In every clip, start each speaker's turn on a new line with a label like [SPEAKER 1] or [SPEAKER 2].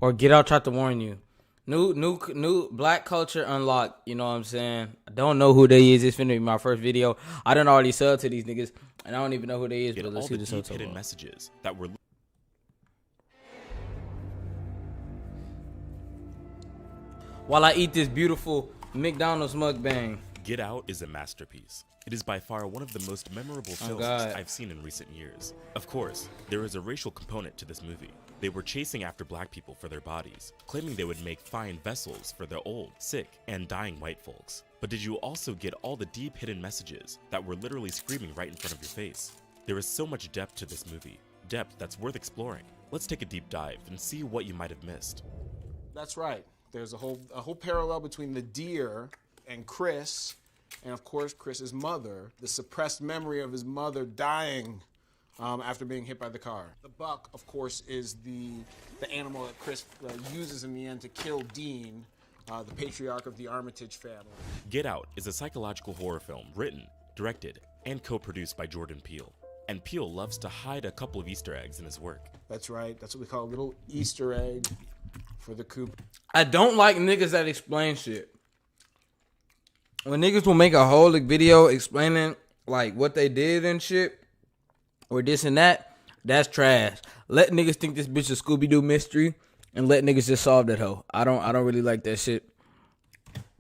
[SPEAKER 1] or Get Out tried to warn you. New black culture unlocked. You know what I'm saying? I don't know who they is. It's finna be my first video. I done already sell to these niggas, and I don't even know who they is. But let's see this hotel.
[SPEAKER 2] Hidden messages that were.
[SPEAKER 1] While I eat this beautiful McDonald's mukbang.
[SPEAKER 2] Get Out is a masterpiece. It is by far one of the most memorable films I've seen in recent years. Of course, there is a racial component to this movie. They were chasing after black people for their bodies, claiming they would make fine vessels for the old, sick, and dying white folks. But did you also get all the deep hidden messages that were literally screaming right in front of your face? There is so much depth to this movie, depth that's worth exploring. Let's take a deep dive and see what you might have missed.
[SPEAKER 3] That's right. There's a whole parallel between the deer and Chris, and of course Chris's mother, the suppressed memory of his mother dying after being hit by the car. The buck, of course, is the animal that Chris uses in the end to kill Dean, the patriarch of the Armitage family.
[SPEAKER 2] Get Out is a psychological horror film written, directed, and co-produced by Jordan Peele. And Peele loves to hide a couple of Easter eggs in his work.
[SPEAKER 3] That's right. That's what we call a little Easter egg for the coop.
[SPEAKER 1] I don't like niggas that explain shit. When niggas will make a whole video explaining like what they did and shit, or this and that, that's trash. Let niggas think this bitch a Scooby-Doo mystery and let niggas just solve that hoe. I don't really like that shit.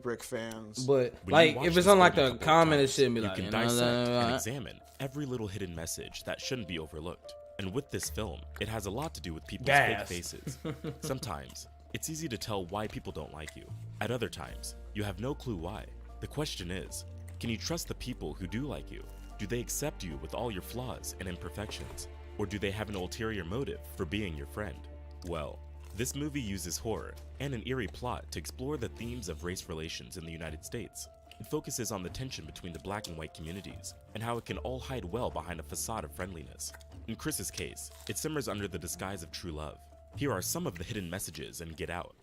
[SPEAKER 3] Brick fans.
[SPEAKER 1] But like if it's on like the comment and shit, be like,
[SPEAKER 2] you can dissect and examine every little hidden message that shouldn't be overlooked. And with this film, it has a lot to do with people's fake faces. Sometimes it's easy to tell why people don't like you. At other times, you have no clue why. The question is, can you trust the people who do like you? Do they accept you with all your flaws and imperfections? Or do they have an ulterior motive for being your friend? Well, this movie uses horror and an eerie plot to explore the themes of race relations in the United States. It focuses on the tension between the black and white communities and how it can all hide well behind a facade of friendliness. In Chris's case, it simmers under the disguise of true love. Here are some of the hidden messages in Get Out.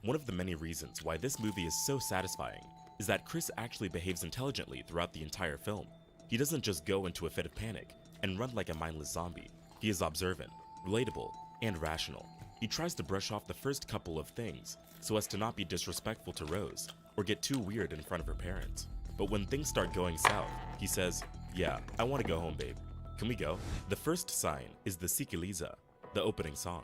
[SPEAKER 2] One of the many reasons why this movie is so satisfying is that Chris actually behaves intelligently throughout the entire film. He doesn't just go into a fit of panic and run like a mindless zombie. He is observant, relatable, and rational. He tries to brush off the first couple of things so as to not be disrespectful to Rose or get too weird in front of her parents. But when things start going south, he says, "Yeah, I want to go home, babe. Can we go?" The first sign is the Sikiliza, the opening song.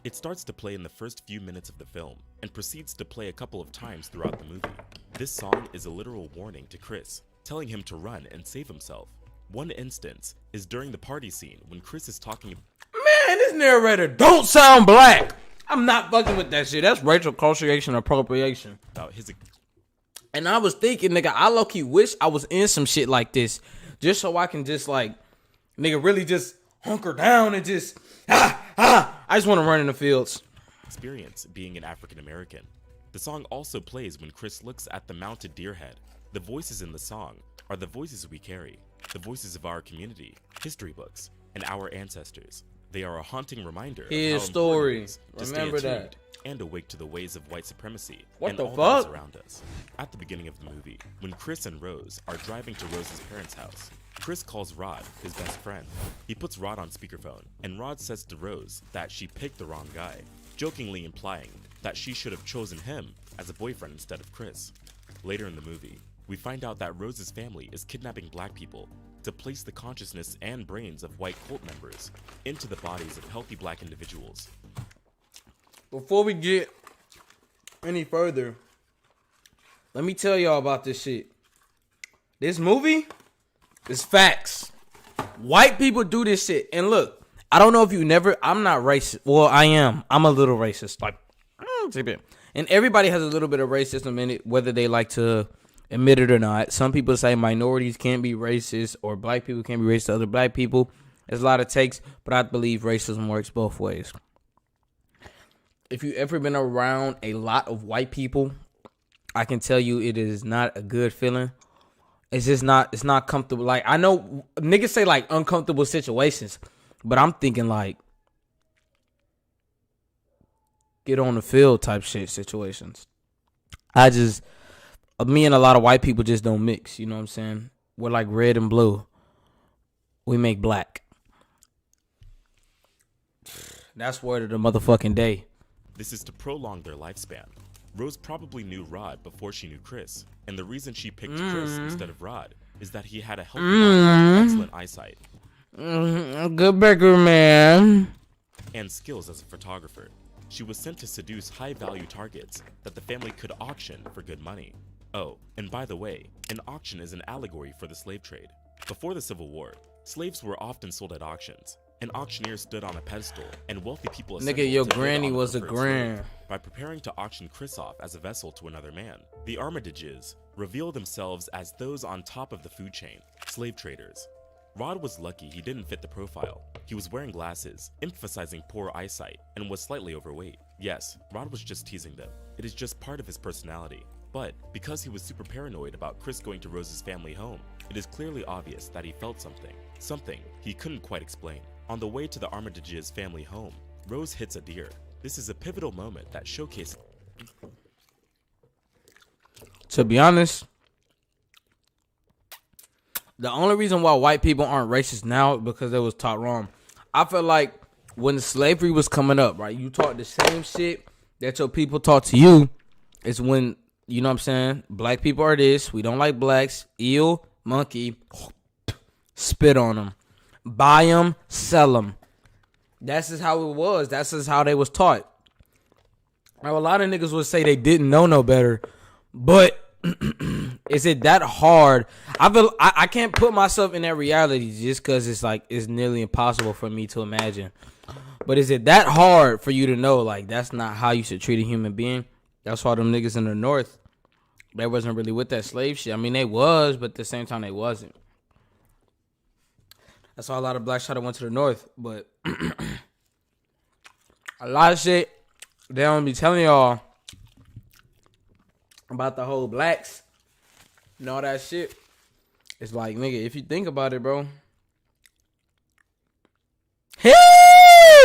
[SPEAKER 2] It starts to play in the first few minutes of the film and proceeds to play a couple of times throughout the movie. This song is a literal warning to Chris, telling him to run and save himself. One instance is during the party scene when Chris is talking.
[SPEAKER 1] Man, this narrator don't sound black. I'm not fucking with that shit. That's racial culturation appropriation.
[SPEAKER 2] About his.
[SPEAKER 1] And I was thinking, nigga, I low-key wish I was in some shit like this, just so I can just like, nigga, really just hunker down and just I just want to run in the fields.
[SPEAKER 2] Experience being an African American. The song also plays when Chris looks at the mounted deer head. The voices in the song are the voices we carry, the voices of our community, history books, and our ancestors. They are a haunting reminder
[SPEAKER 1] His
[SPEAKER 2] of how
[SPEAKER 1] story.
[SPEAKER 2] Important it is to
[SPEAKER 1] Remember
[SPEAKER 2] stay attuned
[SPEAKER 1] that.
[SPEAKER 2] and awake to the ways of white supremacy
[SPEAKER 1] What
[SPEAKER 2] and
[SPEAKER 1] the
[SPEAKER 2] all that is
[SPEAKER 1] fuck?
[SPEAKER 2] around us. At the beginning of the movie, when Chris and Rose are driving to Rose's parents' house, Chris calls Rod his best friend. He puts Rod on speakerphone, and Rod says to Rose that she picked the wrong guy, jokingly implying that she should have chosen him as a boyfriend instead of Chris. Later in the movie, we find out that Rose's family is kidnapping black people to place the consciousness and brains of white cult members into the bodies of healthy black individuals.
[SPEAKER 1] Before we get any further, let me tell y'all about this shit. This movie is facts. White people do this shit. And look, I don't know if you never, I'm not racist. Well, I am. I'm a little racist. Like, and everybody has a little bit of racism in it, whether they like to admit it or not. Some people say minorities can't be racist or black people can't be racist to other black people. There's a lot of takes, but I believe racism works both ways. If you ever been around a lot of white people, I can tell you it is not a good feeling. It's just not, it's not comfortable. Like, I know niggas say like uncomfortable situations, but I'm thinking like get on the field type shit situations. Me and a lot of white people just don't mix, you know what I'm saying? We're like red and blue. We make black. That's word of the motherfucking day.
[SPEAKER 2] This is to prolong their lifespan. Rose probably knew Rod before she knew Chris, and the reason she picked Chris instead of Rod is that he had a healthy mind, excellent eyesight,
[SPEAKER 1] Good burger, man.
[SPEAKER 2] and skills as a photographer. She was sent to seduce high-value targets that the family could auction for good money. Oh, and by the way, an auction is an allegory for the slave trade. Before the Civil War, slaves were often sold at auctions. An auctioneer stood on a pedestal, and wealthy people assembled
[SPEAKER 1] Nigga, your
[SPEAKER 2] to bid
[SPEAKER 1] granny
[SPEAKER 2] on the
[SPEAKER 1] was a
[SPEAKER 2] preferred slave.
[SPEAKER 1] grand.
[SPEAKER 2] By preparing to auction Chris off as a vessel to another man, the Armitages reveal themselves as those on top of the food chain, slave traders. Rod was lucky he didn't fit the profile. He was wearing glasses, emphasizing poor eyesight, and was slightly overweight. Yes, Rod was just teasing them. It is just part of his personality. But because he was super paranoid about Chris going to Rose's family home, it is clearly obvious that he felt something he couldn't quite explain. On the way to the Armitage's family home, Rose hits a deer. This is a pivotal moment that showcases.
[SPEAKER 1] To be honest, the only reason why white people aren't racist now is because they was taught wrong. I feel like when slavery was coming up, right, you taught the same shit that your people taught to you. Is when, you know what I'm saying, black people are this, we don't like blacks, ill, monkey, spit on them, buy them, sell them. That's just how it was. That's just how they was taught. Now, a lot of niggas would say they didn't know no better, but is it that hard? I can't put myself in that reality just because it's like it's nearly impossible for me to imagine. But is it that hard for you to know like that's not how you should treat a human being? That's why them niggas in the North, they wasn't really with that slave shit. I mean, they was, but at the same time, they wasn't. That's why a lot of blacks try to went to the North. But a lot of shit they don't be telling y'all about the whole blacks and all that shit. It's like, nigga, if you think about it, bro. Hey!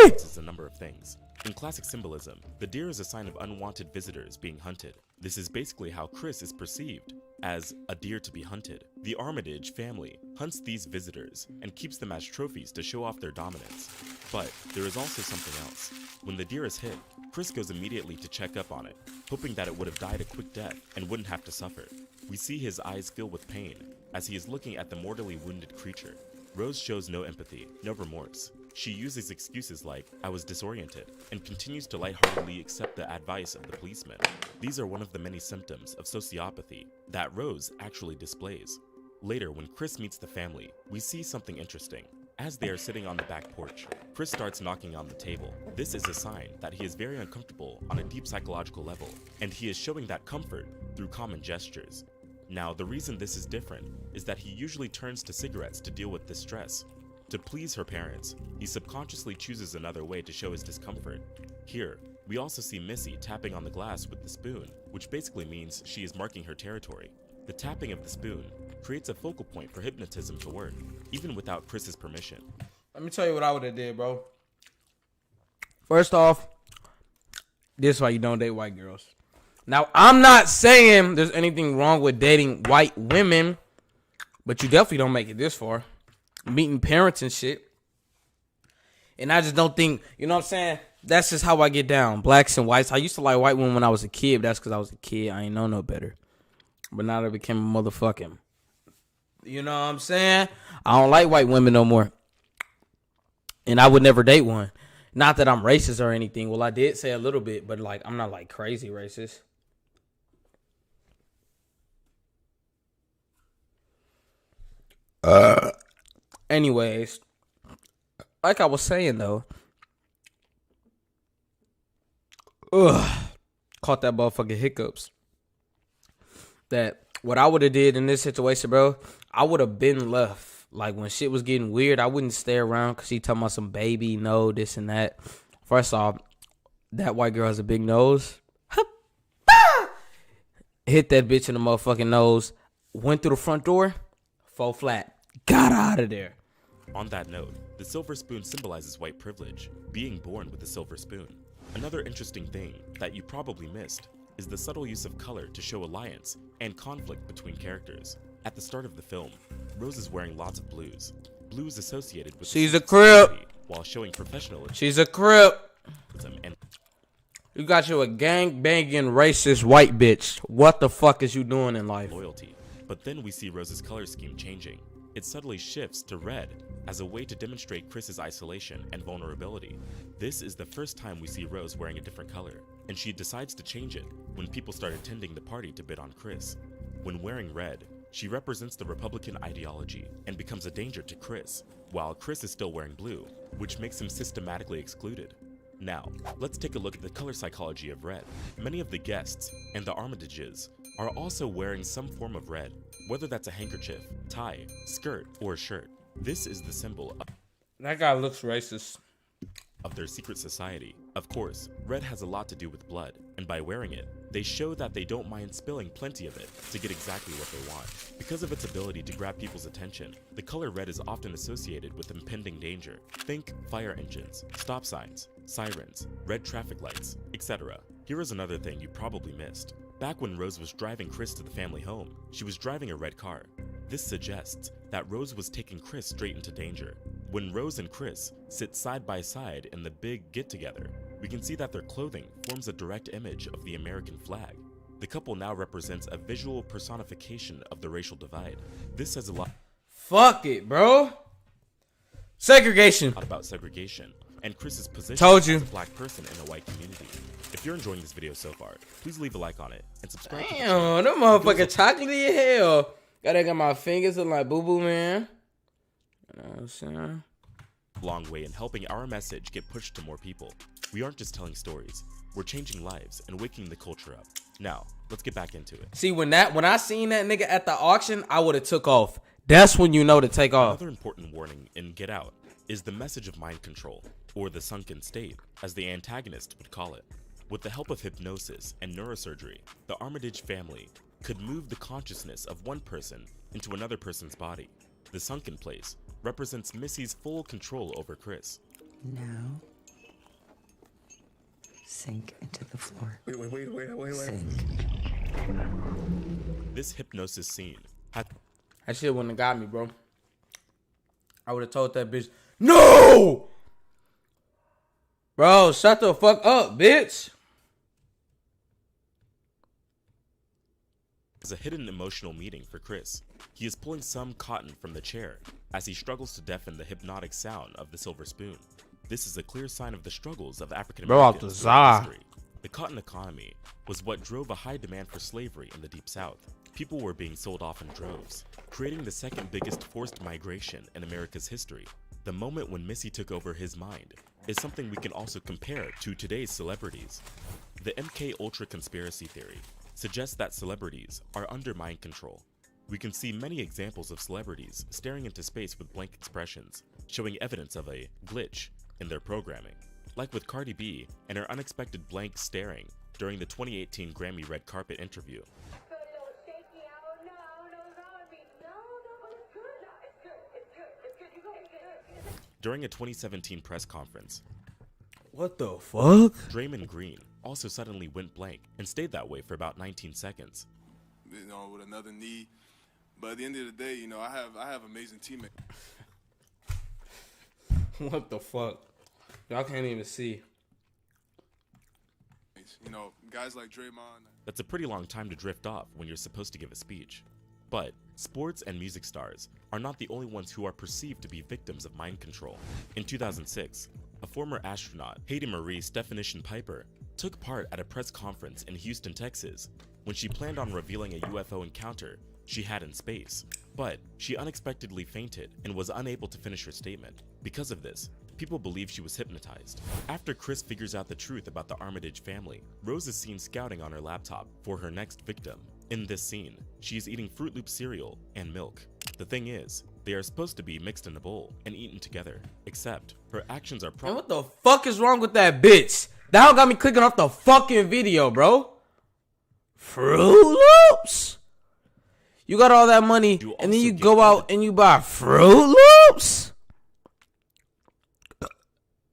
[SPEAKER 2] It's a number of things. In classic symbolism, the deer is a sign of unwanted visitors being hunted. This is basically how Chris is perceived, as a deer to be hunted. The Armitage family hunts these visitors and keeps them as trophies to show off their dominance. But there is also something else. When the deer is hit, Chris goes immediately to check up on it, hoping that it would have died a quick death and wouldn't have to suffer. We see his eyes fill with pain as he is looking at the mortally wounded creature. Rose shows no empathy, no remorse. She uses excuses like, I was disoriented, and continues to lightheartedly accept the advice of the policeman. These are one of the many symptoms of sociopathy that Rose actually displays. Later, when Chris meets the family, we see something interesting. As they are sitting on the back porch, Chris starts knocking on the table. This is a sign that he is very uncomfortable on a deep psychological level, and he is showing that comfort through common gestures. Now, the reason this is different is that he usually turns to cigarettes to deal with this stress. To please her parents, he subconsciously chooses another way to show his discomfort. Here, we also see Missy tapping on the glass with the spoon, which basically means she is marking her territory. The tapping of the spoon creates a focal point for hypnotism to work, even without Chris's permission.
[SPEAKER 1] Let me tell you what I would have did, bro. First off, this is why you don't date white girls. Now, I'm not saying there's anything wrong with dating white women, but you definitely don't make it this far. Meeting parents and shit. And I just don't think, you know what I'm saying? That's just how I get down. Blacks and whites. I used to like white women when I was a kid. But that's because I was a kid. I ain't know no better. But now that I became a motherfucking. You know what I'm saying? I don't like white women no more. And I would never date one. Not that I'm racist or anything. Well, I did say a little bit. But like, I'm not like crazy racist. Anyways, like I was saying though, caught that motherfucking hiccups. That what I would have did in this situation, bro, I would have been left. Like when shit was getting weird, I wouldn't stay around because she talking about some baby, no, this and that. First off, that white girl has a big nose. Hit that bitch in the motherfucking nose. Went through the front door, fall flat. Got out of there.
[SPEAKER 2] On that note, the silver spoon symbolizes white privilege, being born with a silver spoon. Another interesting thing that you probably missed is the subtle use of color to show alliance and conflict between characters. At the start of the film, Rose is wearing lots of blues. Blues associated with
[SPEAKER 1] She's a crip.
[SPEAKER 2] while showing professionalism
[SPEAKER 1] She's a crip.
[SPEAKER 2] and
[SPEAKER 1] You got you a gang banging racist white bitch. What the fuck is you doing in life?
[SPEAKER 2] loyalty. But then we see Rose's color scheme changing. It subtly shifts to red as a way to demonstrate Chris's isolation and vulnerability. This is the first time we see Rose wearing a different color, and she decides to change it when people start attending the party to bid on Chris. When wearing red, she represents the Republican ideology and becomes a danger to Chris, while Chris is still wearing blue, which makes him systematically excluded. Now, let's take a look at the color psychology of red. Many of the guests and the Armitages are also wearing some form of red, whether that's a handkerchief, tie, skirt, or a shirt. This is the symbol
[SPEAKER 1] That guy looks racist.
[SPEAKER 2] of their secret society. Of course, red has a lot to do with blood, and by wearing it, they show that they don't mind spilling plenty of it to get exactly what they want. Because of its ability to grab people's attention, the color red is often associated with impending danger. Think fire engines, stop signs, sirens, red traffic lights, etc. Here is another thing you probably missed. Back when Rose was driving Chris to the family home, she was driving a red car. This suggests that Rose was taking Chris straight into danger. When Rose and Chris sit side by side in the big get-together, we can see that their clothing forms a direct image of the American flag. The couple now represents a visual personification of the racial divide. This says a lot
[SPEAKER 1] Fuck it, bro. Segregation.
[SPEAKER 2] about segregation and Chris's position
[SPEAKER 1] Told you.
[SPEAKER 2] as a black person in a white community. If you're enjoying this video so far, please leave a like on it and subscribe to the channel.
[SPEAKER 1] Damn, them motherfucking chocolatey as hell. Gotta get my fingers looking like boo boo, man. You know what I'm saying?
[SPEAKER 2] Long way in helping our message get pushed to more people. We aren't just telling stories, we're changing lives and waking the culture up. Now, let's get back into it.
[SPEAKER 1] See, when I seen that nigga at the auction, I would have took off. That's when you know to take off.
[SPEAKER 2] Another important warning in Get Out is the message of mind control, or the sunken state, as the antagonist would call it. With the help of hypnosis and neurosurgery, the Armitage family could move the consciousness of one person into another person's body. The sunken place represents Missy's full control over Chris.
[SPEAKER 4] Now, sink into the floor.
[SPEAKER 5] Wait.
[SPEAKER 4] Sink.
[SPEAKER 2] This hypnosis scene had
[SPEAKER 1] That shit wouldn't have got me, bro. I would have told that bitch, no! Bro, shut the fuck up, bitch.
[SPEAKER 2] a hidden emotional meaning for Chris. He is pulling some cotton from the chair as he struggles to deafen the hypnotic sound of the silver spoon. This is a clear sign of the struggles of African Americans throughout history. The cotton economy was what drove a high demand for slavery in the Deep South. People were being sold off in droves, creating the second biggest forced migration in America's history. The moment when Missy took over his mind is something we can also compare to today's celebrities. The MK Ultra conspiracy theory suggests that celebrities are under mind control. We can see many examples of celebrities staring into space with blank expressions, showing evidence of a glitch in their programming. Like with Cardi B and her unexpected blank staring during the 2018 Grammy red carpet interview. During a 2017 press conference,
[SPEAKER 1] What the fuck?
[SPEAKER 2] Draymond Green also suddenly went blank and stayed that way for about 19 seconds.
[SPEAKER 5] You know, with another knee. But at the end of the day, you know, I have amazing teammates.
[SPEAKER 1] What the fuck? Y'all can't even see.
[SPEAKER 5] You know, guys like Draymond.
[SPEAKER 2] That's a pretty long time to drift off when you're supposed to give a speech. But sports and music stars are not the only ones who are perceived to be victims of mind control. In 2006, a former astronaut, Hayden Marie Stephanician Piper, took part at a press conference in Houston, Texas, when she planned on revealing a UFO encounter she had in space. But she unexpectedly fainted and was unable to finish her statement. Because of this, people believe she was hypnotized. After Chris figures out the truth about the Armitage family, Rose is seen scouting on her laptop for her next victim. In this scene, she is eating Fruit Loop cereal and milk. The thing is, they are supposed to be mixed in a bowl and eaten together, except her actions are
[SPEAKER 1] Man, what the fuck is wrong with that bitch? That got me clicking off the fucking video, bro. Fruit Loops? You got all that money, and then you go out and you buy Fruit Loops?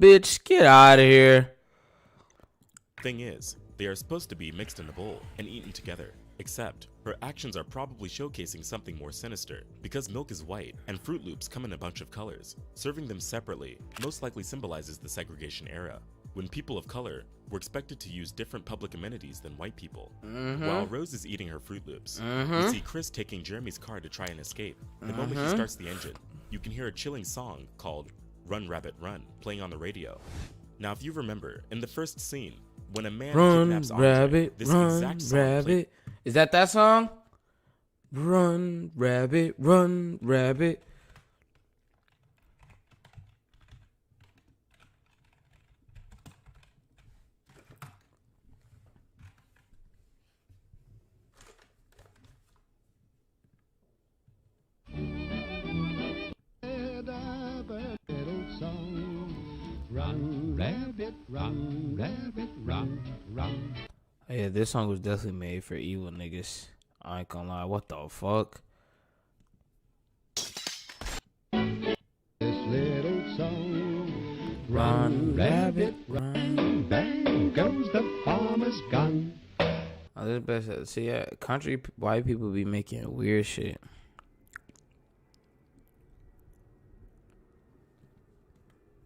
[SPEAKER 1] Bitch, get out of here.
[SPEAKER 2] Thing is, they are supposed to be mixed in a bowl and eaten together, Except, her actions are probably showcasing something more sinister, because milk is white and Fruit Loops come in a bunch of colors. Serving them separately most likely symbolizes the segregation era, when people of color were expected to use different public amenities than white people. While Rose is eating her Fruit Loops, we see Chris taking Jeremy's car to try and escape. The moment he starts the engine, you can hear a chilling song called Run Rabbit Run playing on the radio. Now if you remember, in the first scene, when a man kidnaps Andre, this exact song
[SPEAKER 1] rabbit. Is that song? Run, rabbit, run, rabbit.
[SPEAKER 6] Run, rabbit, run, rabbit, run, run.
[SPEAKER 1] Yeah, this song was definitely made for evil niggas. I ain't gonna lie. What the fuck?
[SPEAKER 6] This little song.
[SPEAKER 1] Run, rabbit, run.
[SPEAKER 6] Bang goes the farmer's gun.
[SPEAKER 1] Oh, this best. See, yeah, country white people be making weird shit.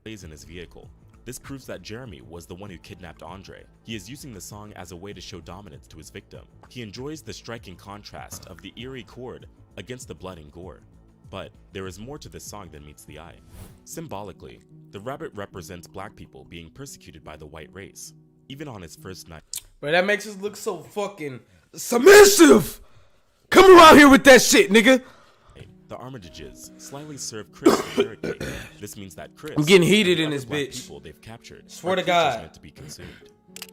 [SPEAKER 2] Plays in his vehicle. This proves that Jeremy was the one who kidnapped Andre. He is using the song as a way to show dominance to his victim. He enjoys the striking contrast of the eerie chord against the blood and gore. But there is more to this song than meets the eye. Symbolically, the rabbit represents black people being persecuted by the white race. Even on his first night.
[SPEAKER 1] But that makes us look so fucking submissive. Come around here with that shit, nigga.
[SPEAKER 2] The Armitages slyly serve Chris a carrot cake. This means that Chris,
[SPEAKER 1] I'm getting heated
[SPEAKER 2] and the
[SPEAKER 1] in
[SPEAKER 2] other
[SPEAKER 1] this
[SPEAKER 2] black
[SPEAKER 1] bitch.
[SPEAKER 2] people they've captured
[SPEAKER 1] Swear
[SPEAKER 2] are
[SPEAKER 1] to
[SPEAKER 2] creatures
[SPEAKER 1] God.
[SPEAKER 2] meant to be consumed.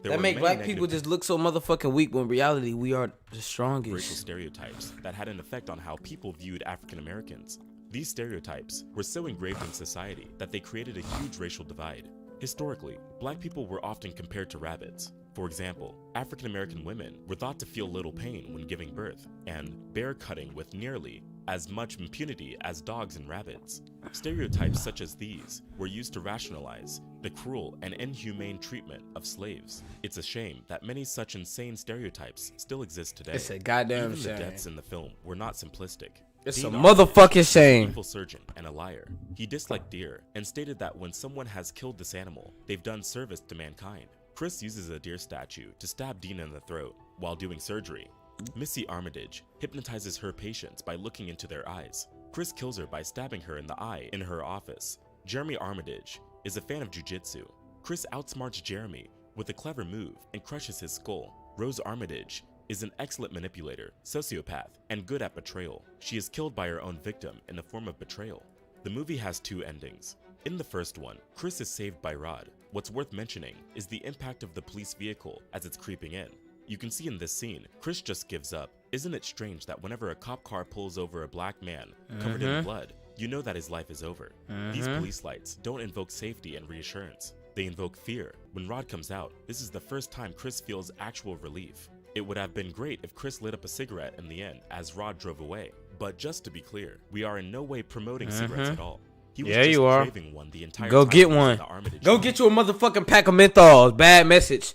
[SPEAKER 2] There
[SPEAKER 1] That
[SPEAKER 2] were
[SPEAKER 1] make
[SPEAKER 2] many
[SPEAKER 1] black
[SPEAKER 2] negative
[SPEAKER 1] people just look so motherfucking weak when in reality we are the
[SPEAKER 2] racial
[SPEAKER 1] strongest.
[SPEAKER 2] stereotypes that had an effect on how people viewed African Americans. These stereotypes were so engraved in society that they created a huge racial divide. Historically, black people were often compared to rabbits. For example, African American women were thought to feel little pain when giving birth, and bear cutting with nearly as much impunity as dogs and rabbits. Stereotypes such as these were used to rationalize the cruel and inhumane treatment of slaves. It's a shame that many such insane stereotypes still exist today.
[SPEAKER 1] It's a goddamn
[SPEAKER 2] Even
[SPEAKER 1] shame.
[SPEAKER 2] the deaths in the film were not simplistic.
[SPEAKER 1] It's a
[SPEAKER 2] Dean
[SPEAKER 1] motherfucking
[SPEAKER 2] Armitage was an
[SPEAKER 1] shame.
[SPEAKER 2] evil surgeon and a liar. He disliked deer and stated that when someone has killed this animal, they've done service to mankind. Chris uses a deer statue to stab Dean in the throat while doing surgery. Missy Armitage hypnotizes her patients by looking into their eyes. Chris kills her by stabbing her in the eye in her office. Jeremy Armitage is a fan of jiu-jitsu. Chris outsmarts Jeremy with a clever move and crushes his skull. Rose Armitage is an excellent manipulator, sociopath, and good at betrayal. She is killed by her own victim in the form of betrayal. The movie has two endings. In the first one, Chris is saved by Rod. What's worth mentioning is the impact of the police vehicle as it's creeping in. You can see in this scene, Chris just gives up. Isn't it strange that whenever a cop car pulls over a black man covered in blood, you know that his life is over? These police lights don't invoke safety and reassurance. They invoke fear. When Rod comes out, this is the first time Chris feels actual relief. It would have been great if Chris lit up a cigarette in the end as Rod drove away. But just to be clear, we are in no way promoting cigarettes at all. He was
[SPEAKER 1] Yeah,
[SPEAKER 2] just
[SPEAKER 1] you are.
[SPEAKER 2] craving one the entire
[SPEAKER 1] Go
[SPEAKER 2] time
[SPEAKER 1] get
[SPEAKER 2] he was in
[SPEAKER 1] one.
[SPEAKER 2] the Armitage
[SPEAKER 1] Go
[SPEAKER 2] home.
[SPEAKER 1] get you a motherfucking pack of menthols. Bad message.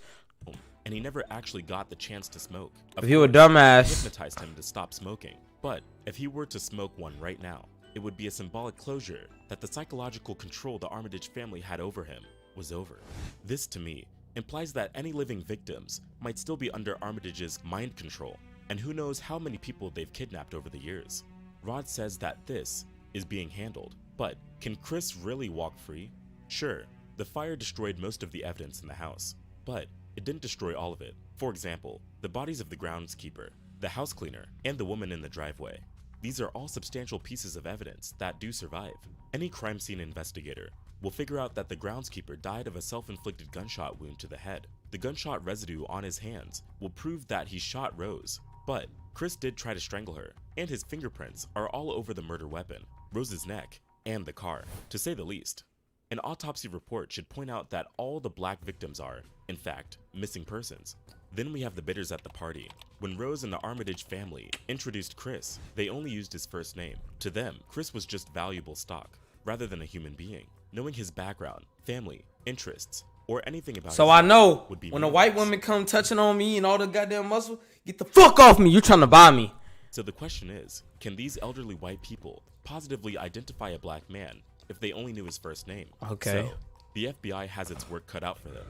[SPEAKER 2] And he never actually got the chance to smoke.
[SPEAKER 1] If you a
[SPEAKER 2] course,
[SPEAKER 1] dumbass.
[SPEAKER 2] hypnotized him to stop smoking. But if he were to smoke one right now, it would be a symbolic closure that the psychological control the Armitage family had over him was over. This, to me, implies that any living victims might still be under Armitage's mind control, and who knows how many people they've kidnapped over the years. Rod says that this is being handled, but can Chris really walk free? Sure, the fire destroyed most of the evidence in the house, but it didn't destroy all of it. For example, the bodies of the groundskeeper, the house cleaner, and the woman in the driveway. These are all substantial pieces of evidence that do survive. Any crime scene investigator will figure out that the groundskeeper died of a self-inflicted gunshot wound to the head. The gunshot residue on his hands will prove that he shot Rose, but Chris did try to strangle her, and his fingerprints are all over the murder weapon, Rose's neck, and the car, to say the least. An autopsy report should point out that all the black victims are, in fact, missing persons. Then we have the bidders at the party. When Rose and the Armitage family introduced Chris, they only used his first name. To them, Chris was just valuable stock, rather than a human being. Knowing his background, family, interests, or anything about
[SPEAKER 1] So
[SPEAKER 2] his
[SPEAKER 1] I
[SPEAKER 2] life
[SPEAKER 1] know
[SPEAKER 2] would be
[SPEAKER 1] when a white
[SPEAKER 2] meaningless.
[SPEAKER 1] woman come touching on me and all the goddamn muscle, Get the fuck off me. You're trying to buy me.
[SPEAKER 2] So the question is, can these elderly white people positively identify a black man if they only knew his first name?
[SPEAKER 1] Okay.
[SPEAKER 2] So, the FBI has its work cut out for them.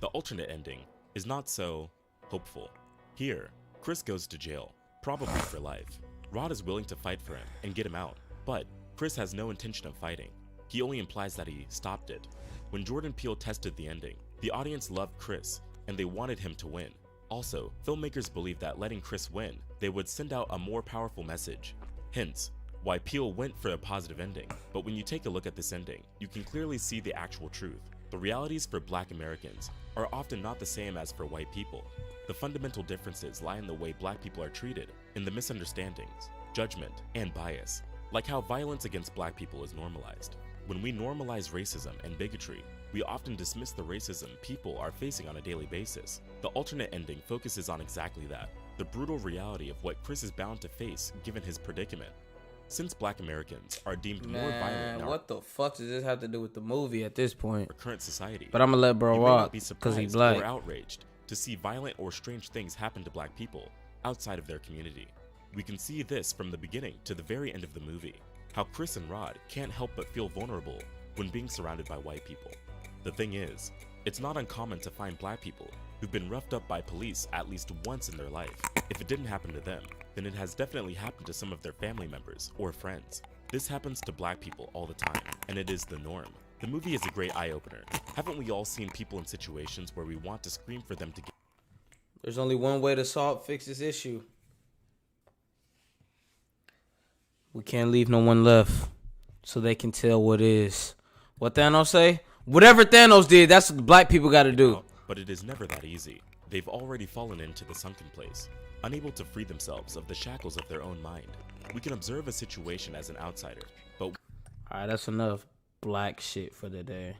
[SPEAKER 2] The alternate ending is not so hopeful. Here, Chris goes to jail, probably for life. Rod is willing to fight for him and get him out, but Chris has no intention of fighting. He only implies that he stopped it. When Jordan Peele tested the ending, the audience loved Chris, and they wanted him to win. Also, filmmakers believed that letting Chris win, they would send out a more powerful message. Hence, why Peele went for a positive ending. But when you take a look at this ending, you can clearly see the actual truth. The realities for Black Americans are often not the same as for white people. The fundamental differences lie in the way Black people are treated, in the misunderstandings, judgment, and bias, like how violence against Black people is normalized. When we normalize racism and bigotry, we often dismiss the racism people are facing on a daily basis. The alternate ending focuses on exactly that, the brutal reality of what Chris is bound to face given his predicament. Since Black Americans are deemed more violent in our
[SPEAKER 1] What the fuck does this have to do with the movie at this point?
[SPEAKER 2] current society,
[SPEAKER 1] But I'm gonna let bro
[SPEAKER 2] you may not
[SPEAKER 1] rock
[SPEAKER 2] be
[SPEAKER 1] because he
[SPEAKER 2] surprised
[SPEAKER 1] black.
[SPEAKER 2] or outraged to see violent or strange things happen to Black people outside of their community. We can see this from the beginning to the very end of the movie, how Chris and Rod can't help but feel vulnerable when being surrounded by white people. The thing is, it's not uncommon to find Black people who've been roughed up by police at least once in their life. If it didn't happen to them, then it has definitely happened to some of their family members or friends. This happens to Black people all the time, and it is the norm. The movie is a great eye-opener. Haven't we all seen people in situations where we want to scream for them to get...
[SPEAKER 1] There's only one way to fix this issue. We can't leave no one left so they can tell what is. What Thanos say? Whatever Thanos did, that's what the Black people got to do.
[SPEAKER 2] But it is never that easy. They've already fallen into the sunken place, unable to free themselves of the shackles of their own mind. We can observe a situation as an outsider, but...
[SPEAKER 1] Alright, that's enough black shit for the day.